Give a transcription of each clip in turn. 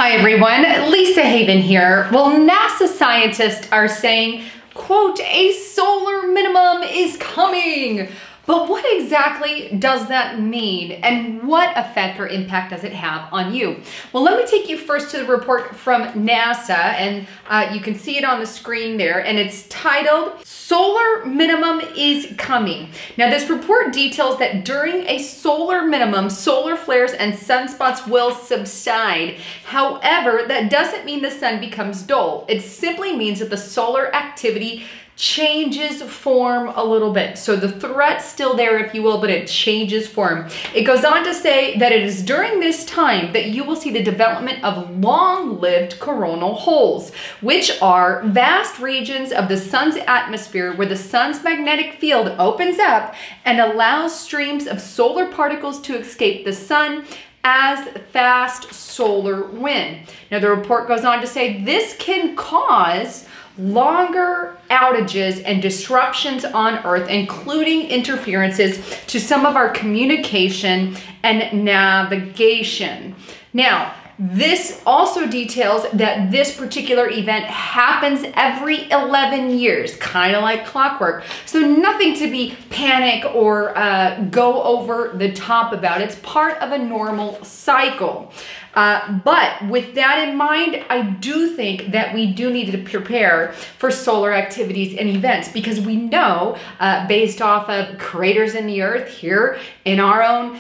Hi everyone, Lisa Haven here. Well, NASA scientists are saying, quote, a solar minimum is coming. But what exactly does that mean, and what effect or impact does it have on you? Well, let me take you first to the report from NASA, and you can see it on the screen there, and it's titled, Solar Minimum is Coming. Now, this report details that during a solar minimum, solar flares and sunspots will subside. However, that doesn't mean the sun becomes dull. It simply means that the solar activity changes form a little bit. So the threat's still there, if you will, but it changes form. It goes on to say that it is during this time that you will see the development of long-lived coronal holes, which are vast regions of the sun's atmosphere where the sun's magnetic field opens up and allows streams of solar particles to escape the sun as fast solar wind. Now, the report goes on to say this can cause longer outages and disruptions on Earth, including interferences to some of our communication and navigation. Now, this also details that this particular event happens every 11 years, kind of like clockwork. So nothing to be panic or go over the top about. It's part of a normal cycle. But with that in mind, I do think that we do need to prepare for solar activities and events, because we know, based off of craters in the earth here in our own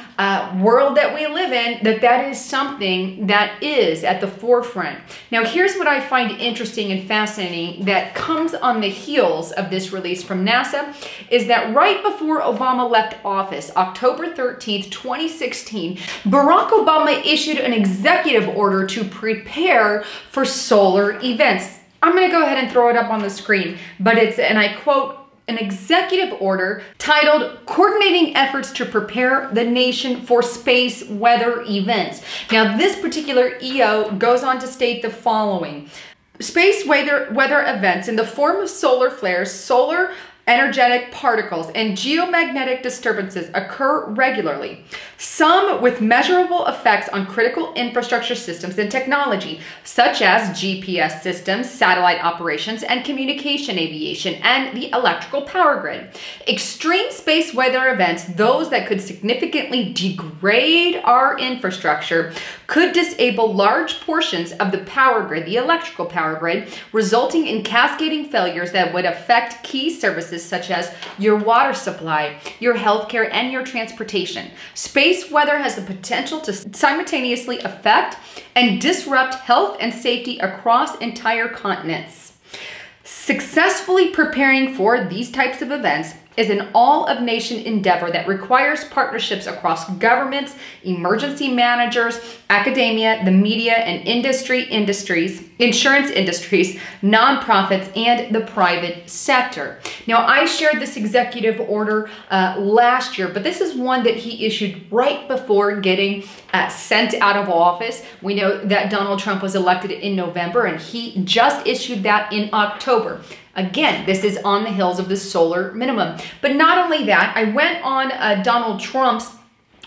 world that we live in, that that is something that is at the forefront. Now, here's what I find interesting and fascinating that comes on the heels of this release from NASA, is that right before Obama left office, October 13th, 2016, Barack Obama issued an executive order to prepare for solar events. I'm going to go ahead and throw it up on the screen, but it's, and I quote, an executive order titled Coordinating Efforts to Prepare the Nation for Space Weather Events. Now, this particular EO goes on to state the following. Space weather events in the form of solar flares, solar energetic particles, and geomagnetic disturbances occur regularly, some with measurable effects on critical infrastructure systems and technology, such as GPS systems, satellite operations, and communication aviation, and the electrical power grid. Extreme space weather events, those that could significantly degrade our infrastructure, could disable large portions of the power grid, the electrical power grid, resulting in cascading failures that would affect key services such as your water supply, your healthcare, and your transportation. Space weather has the potential to simultaneously affect and disrupt health and safety across entire continents. Successfully preparing for these types of events is an all-of-nation endeavor that requires partnerships across governments, emergency managers, academia, the media, and insurance industries, nonprofits, and the private sector. Now, I shared this executive order last year, but this is one that he issued right before getting sent out of office. We know that Donald Trump was elected in November, and he just issued that in October. Again, this is on the heels of the solar minimum. But not only that, I went on Donald Trump's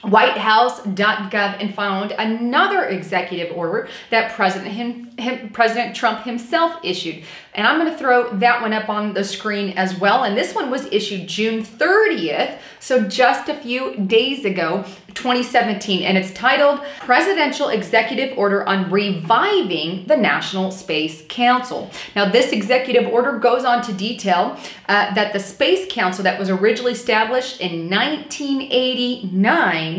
whitehouse.gov and found another executive order that President Trump himself issued. And I'm going to throw that one up on the screen as well. And this one was issued June 30th, so just a few days ago, 2017. And it's titled Presidential Executive Order on Reviving the National Space Council. Now, this executive order goes on to detail that the Space Council that was originally established in 1989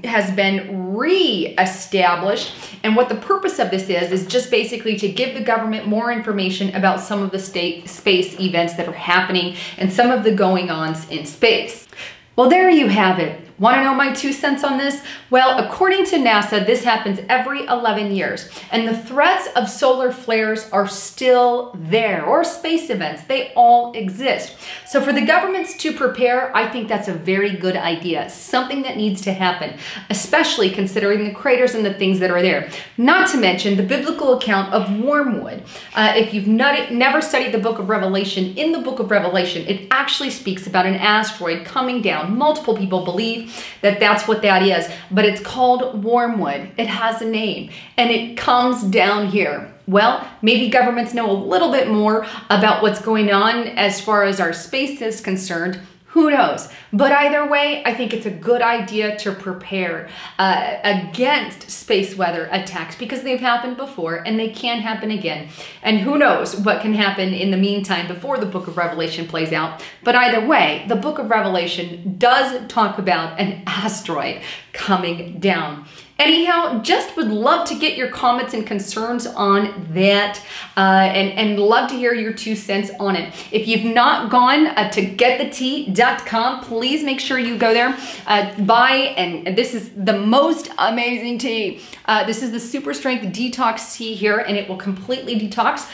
has been re-established, and what the purpose of this is just basically to give the government more information about some of the space events that are happening and some of the going-ons in space. Well, there you have it. Want to know my 2 cents on this? Well, according to NASA, this happens every 11 years, and the threats of solar flares are still there, or space events. They all exist. So for the governments to prepare, I think that's a very good idea, something that needs to happen, especially considering the craters and the things that are there. Not to mention the biblical account of wormwood. If you've never studied the book of Revelation, in the book of Revelation, it actually speaks about an asteroid coming down. Multiple people believe believe that that's what that is, but it's called wormwood. It has a name, and it comes down here. Well, maybe governments know a little bit more about what's going on as far as our space is concerned. Who knows? But either way, I think it's a good idea to prepare against space weather attacks, because they've happened before and they can happen again. And who knows what can happen in the meantime before the book of Revelation plays out. But either way, the book of Revelation does talk about an asteroid coming down. Anyhow, just would love to get your comments and concerns on that, and love to hear your 2 cents on it. If you've not gone to getthetea.com, please make sure you go there, buy, and this is the most amazing tea. This is the Super Strength Detox Tea here, and it will completely detox.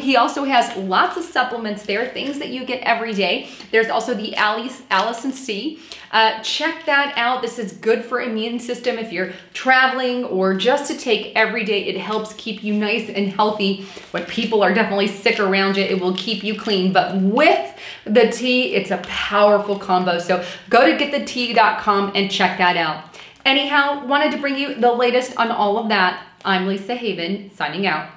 He also has lots of supplements there, things that you get every day. There's also the Allison C. Check that out. This is good for immune system if you're traveling or just to take every day. It helps keep you nice and healthy. When people are definitely sick around you, it will keep you clean. But with the tea, it's a powerful combo. So go to getthetea.com and check that out. Anyhow, wanted to bring you the latest on all of that. I'm Lisa Haven, signing out.